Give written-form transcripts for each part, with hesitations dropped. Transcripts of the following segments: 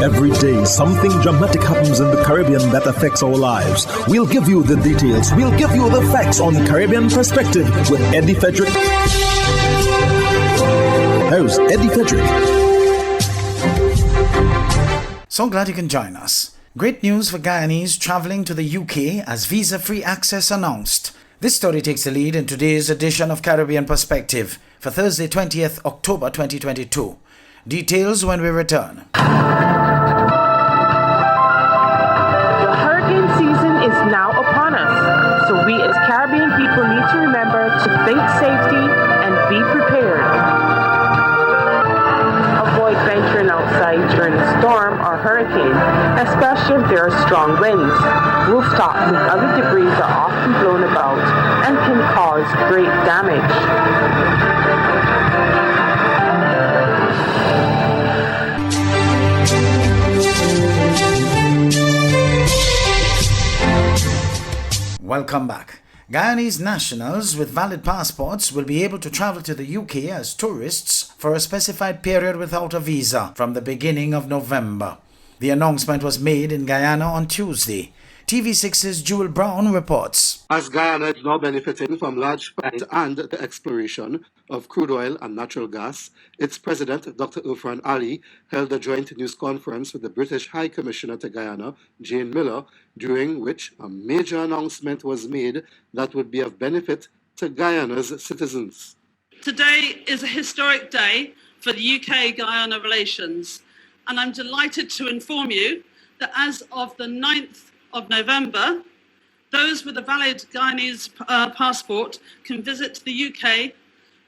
Every day, something dramatic happens in the Caribbean that affects our lives. We'll give you the details. We'll give you the facts on Caribbean Perspective with Eddie Frederick. Here's Eddie Frederick. So glad you can join us. Great news for Guyanese traveling to the UK as visa-free access announced. This story takes the lead in today's edition of Caribbean Perspective for Thursday, 20th October 2022. Details when we return. The hurricane season is now upon us, so we as Caribbean people need to remember to think safety and be prepared. Avoid venturing outside during a storm or hurricane, especially if there are strong winds. Rooftops and other debris are often blown about and can cause great damage. Welcome back. Guyanese nationals with valid passports will be able to travel to the UK as tourists for a specified period without a visa from the beginning of November. The announcement was made in Guyana on Tuesday. TV6's Jewel Brown reports. As Guyana is now benefiting from large finds and the exploration of crude oil and natural gas, its president, Dr. Irfan Ali, held a joint news conference with the British High Commissioner to Guyana, Jane Miller, during which a major announcement was made that would be of benefit to Guyana's citizens. Today is a historic day for the UK-Guyana relations, and I'm delighted to inform you that as of the 9th of November, those with a valid Guyanese passport can visit the UK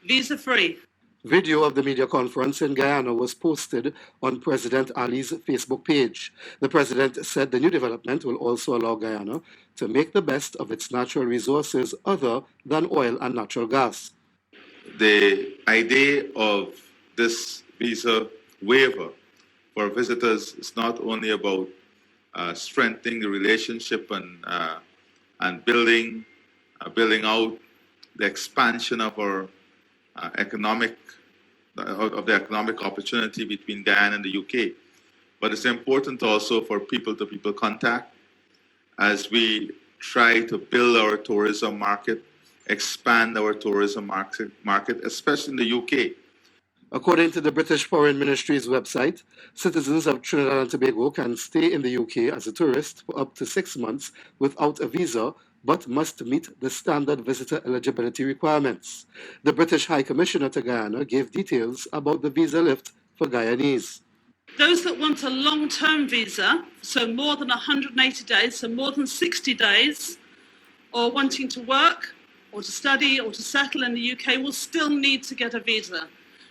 visa-free. Video of the media conference in Guyana was posted on President Ali's Facebook page. The president said the new development will also allow Guyana to make the best of its natural resources other than oil and natural gas. The idea of this visa waiver for visitors is not only about strengthening the relationship and building out the expansion of our economic opportunity between Guyana and the UK. But it's important also for people-to-people contact as we try to build our tourism market, expand our tourism market, especially in the UK. According to the British Foreign Ministry's website, citizens of Trinidad and Tobago can stay in the UK as a tourist for up to 6 months without a visa, but must meet the standard visitor eligibility requirements. The British High Commissioner to Guyana gave details about the visa lift for Guyanese. Those that want a long-term visa, so more than 180 days, so more than 60 days, or wanting to work or to study or to settle in the UK will still need to get a visa.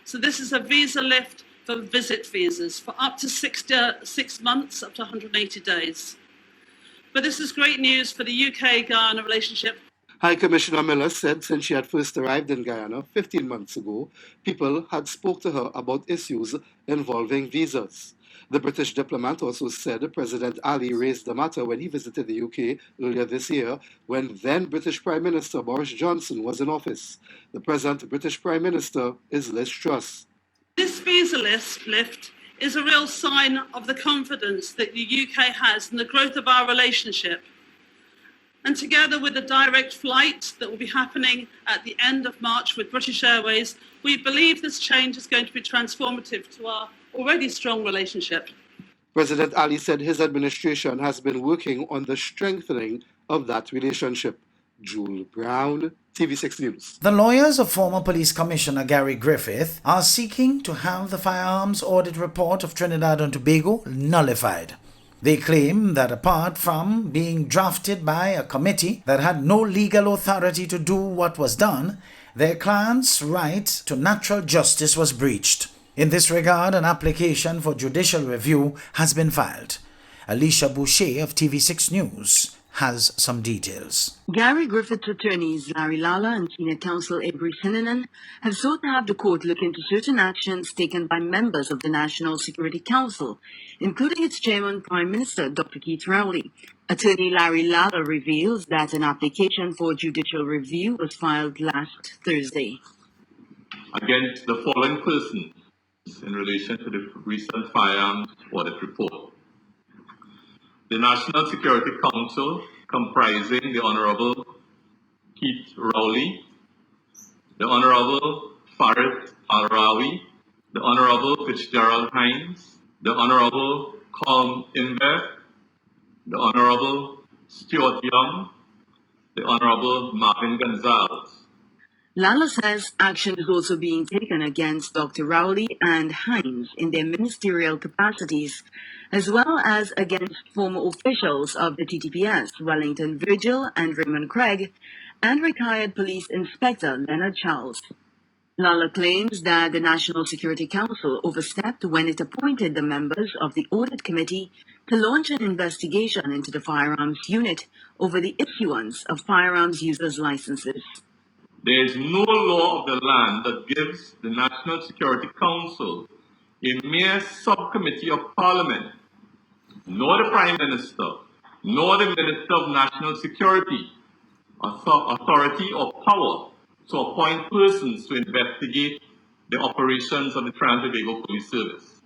So this is a visa lift for visit visas for up to 6 months, up to 180 days. But this is great news for the UK-Guyana relationship. High Commissioner Miller said since she had first arrived in Guyana 15 months ago, people had spoke to her about issues involving visas. The British diplomat also said President Ali raised the matter when he visited the UK earlier this year, when then British Prime Minister Boris Johnson was in office. The present British Prime Minister is Liz Truss. This visa lift is a real sign of the confidence that the UK has in the growth of our relationship. And together with a direct flight that will be happening at the end of March with British Airways, we believe this change is going to be transformative to our already strong relationship. President Ali said his administration has been working on the strengthening of that relationship. Jewel Brown, TV6 News. The lawyers of former Police Commissioner Gary Griffith are seeking to have the firearms audit report of Trinidad and Tobago nullified. They claim that apart from being drafted by a committee that had no legal authority to do what was done, their client's right to natural justice was breached. In this regard, an application for judicial review has been filed. Alicia Boucher of TV6 News has some details. Gary Griffith's attorneys Larry Lala and senior counsel Avery Sinanan have sought to have the court look into certain actions taken by members of the National Security Council, including its chairman, Prime Minister Dr. Keith Rowley. Attorney Larry Lala reveals that an application for judicial review was filed last Thursday. Against the following person in relation to the recent firearms audit report. The National Security Council, comprising the Honorable Keith Rowley, the Honorable Farid Al-Rawi, the Honorable Fitzgerald Hines, the Honorable Colm Inver, the Honorable Stuart Young, the Honorable Marvin Gonzalez. Lala says action is also being taken against Dr. Rowley and Hines in their ministerial capacities, as well as against former officials of the TTPS, Wellington Virgil and Raymond Craig, and retired Police Inspector Leonard Charles. Lala claims that the National Security Council overstepped when it appointed the members of the Audit Committee to launch an investigation into the firearms unit over the issuance of firearms users' licenses. There is no law of the land that gives the National Security Council, a mere subcommittee of Parliament, nor the Prime Minister, nor the Minister of National Security, authority or power to appoint persons to investigate the operations of the Trans-Tobago Police Service.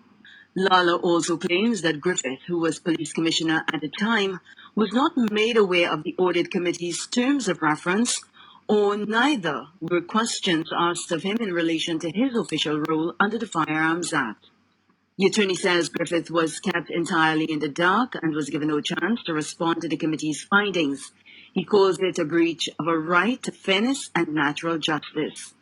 Lala also claims that Griffith, who was police commissioner at the time, was not made aware of the audit committee's terms of reference, or neither were questions asked of him in relation to his official role under the Firearms Act. The attorney says Griffith was kept entirely in the dark and was given no chance to respond to the committee's findings. He calls it a breach of a right to fairness and natural justice.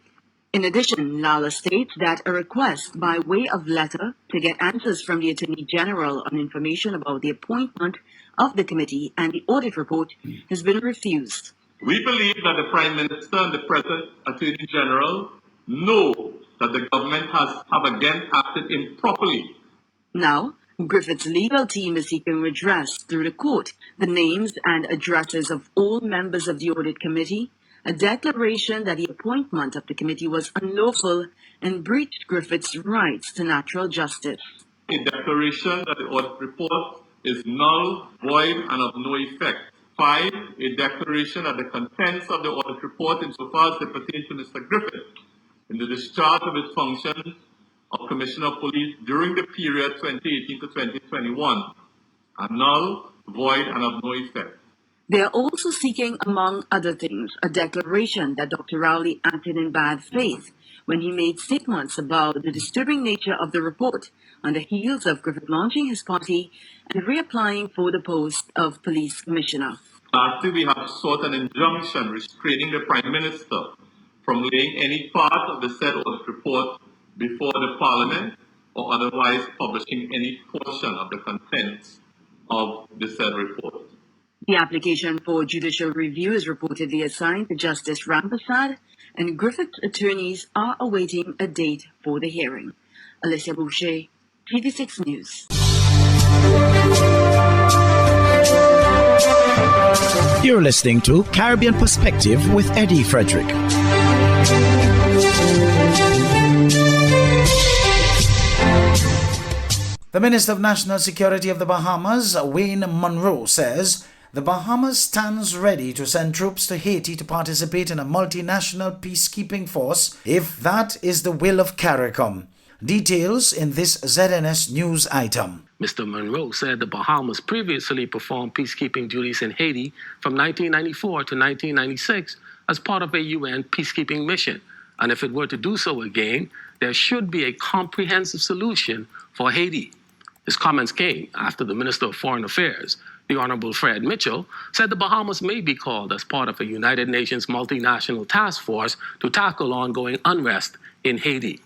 In addition, Lala states that a request by way of letter to get answers from the Attorney General on information about the appointment of the committee and the audit report has been refused. We believe that the Prime Minister and the present Attorney General know that the government have again acted improperly. Now, Griffith's legal team is seeking redress through the court, the names and addresses of all members of the audit committee, a declaration that the appointment of the committee was unlawful and breached Griffith's rights to natural justice. A declaration that the audit report is null, void, and of no effect. 5, a declaration that the contents of the audit report insofar as they pertain to Mr. Griffith in the discharge of his functions of Commissioner of Police during the period 2018 to 2021 are null, void, and of no effect. They are also seeking, among other things, a declaration that Dr. Rowley acted in bad faith when he made statements about the disturbing nature of the report on the heels of Griffith launching his party and reapplying for the post of police commissioner. Lastly, we have sought an injunction restraining the Prime Minister from laying any part of the said audit report before the Parliament or otherwise publishing any portion of the contents of the said report. The application for judicial review is reportedly assigned to Justice Rampersad, and Griffith's attorneys are awaiting a date for the hearing. Alicia Boucher, TV6 News. You're listening to Caribbean Perspective with Eddie Frederick. The Minister of National Security of the Bahamas, Wayne Munro, says the Bahamas stands ready to send troops to Haiti to participate in a multinational peacekeeping force if that is the will of CARICOM. Details in this ZNS News item. Mr. Munro said the Bahamas previously performed peacekeeping duties in Haiti from 1994 to 1996 as part of a UN peacekeeping mission. And if it were to do so again, there should be a comprehensive solution for Haiti. His comments came after the Minister of Foreign Affairs, the Honorable Fred Mitchell, said the Bahamas may be called as part of a United Nations multinational task force to tackle ongoing unrest in Haiti.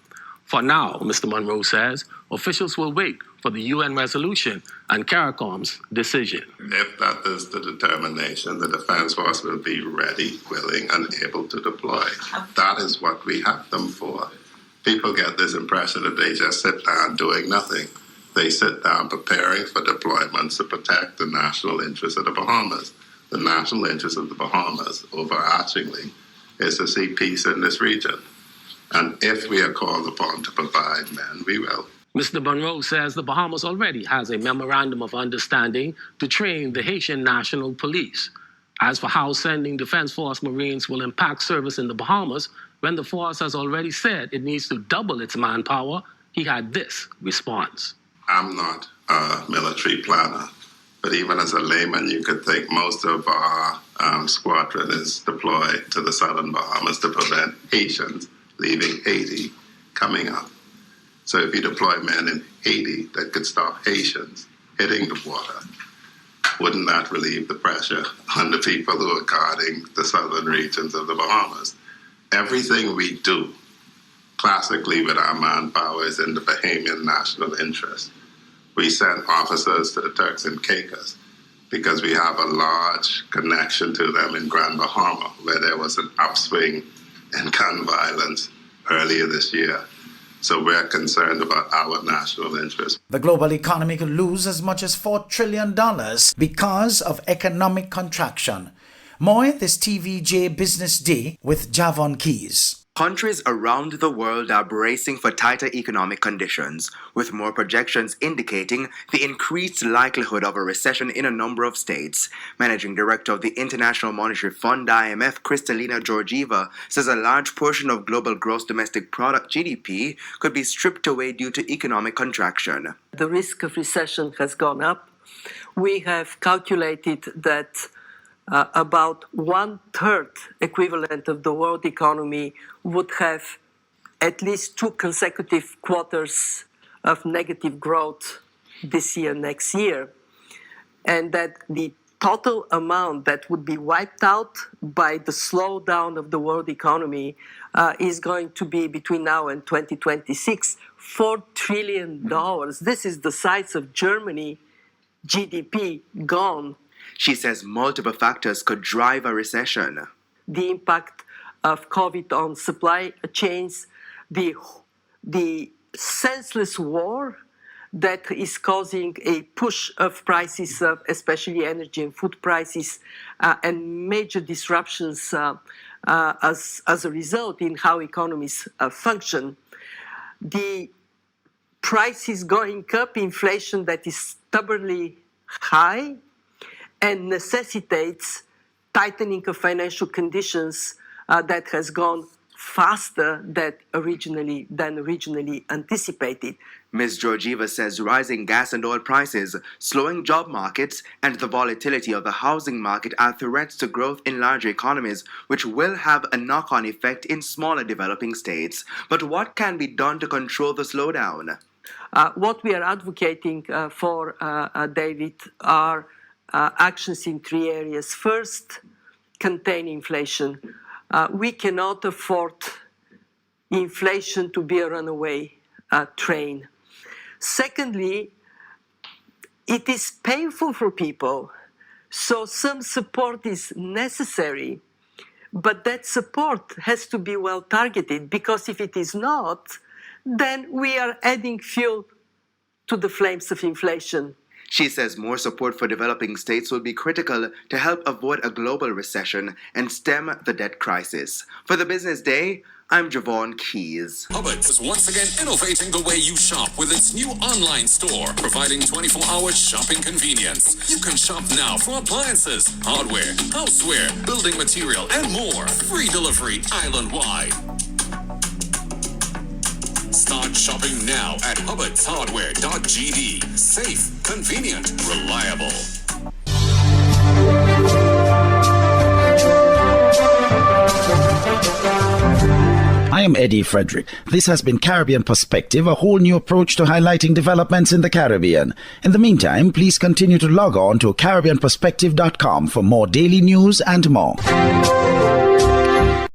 For now, Mr. Munro says, officials will wait for the UN resolution and CARICOM's decision. If that is the determination, the Defense Force will be ready, willing, and able to deploy. That is what we have them for. People get this impression that they just sit down doing nothing. They sit down preparing for deployments to protect the national interests of the Bahamas. The national interest of the Bahamas, overarchingly, is to see peace in this region. And if we are called upon to provide men, we will. Mr. Munro says the Bahamas already has a memorandum of understanding to train the Haitian National Police. As for how sending Defense Force Marines will impact service in the Bahamas, when the force has already said it needs to double its manpower He had this response. I'm not a military planner, but even as a layman, you could think most of our squadron is deployed to the southern Bahamas to prevent Haitians leaving Haiti coming up. So if you deploy men in Haiti that could stop Haitians hitting the water, wouldn't that relieve the pressure on the people who are guarding the southern regions of the Bahamas? Everything we do, classically with our manpower, is in the Bahamian national interest. We sent officers to the Turks and Caicos because we have a large connection to them in Grand Bahama, where there was an upswing in gun violence earlier this year. So we're concerned about our national interest. The global economy could lose as much as $4 trillion because of economic contraction. More in this TVJ Business Day with Javon Keys. Countries around the world are bracing for tighter economic conditions, with more projections indicating the increased likelihood of a recession in a number of states. Managing Director of the International Monetary Fund, IMF, Kristalina Georgieva, says a large portion of global gross domestic product, GDP, could be stripped away due to economic contraction. The risk of recession has gone up. We have calculated that about 1/3 equivalent of the world economy would have at least 2 consecutive quarters of negative growth this year, next year, and that the total amount that would be wiped out by the slowdown of the world economy is going to be between now and 2026, $4 trillion. This is the size of Germany GDP gone. She says multiple factors could drive a recession. The impact of COVID on supply chains, the senseless war that is causing a push of prices, especially energy and food prices, and major disruptions as a result in how economies function. The prices going up, inflation that is stubbornly high, and necessitates tightening of financial conditions that has gone faster than originally anticipated. Ms. Georgieva says rising gas and oil prices, slowing job markets, and the volatility of the housing market are threats to growth in larger economies, which will have a knock-on effect in smaller developing states. But what can be done to control the slowdown? What we are advocating for, David, are actions in 3 areas. First, contain inflation. We cannot afford inflation to be a runaway train. Secondly, it is painful for people, so some support is necessary, but that support has to be well targeted, because if it is not, then we are adding fuel to the flames of inflation. She says more support for developing states will be critical to help avoid a global recession and stem the debt crisis. For the Business Day, I'm Javon Keys. Hubbard's is once again innovating the way you shop with its new online store, providing 24-hour shopping convenience. You can shop now for appliances, hardware, houseware, building material, and more. Free delivery island-wide. Start shopping now at hubbardshardware.gd. Safe, convenient, reliable. I am Eddie Frederick. This has been Caribbean Perspective, a whole new approach to highlighting developments in the Caribbean. In the meantime, please continue to log on to CaribbeanPerspective.com for more daily news and more.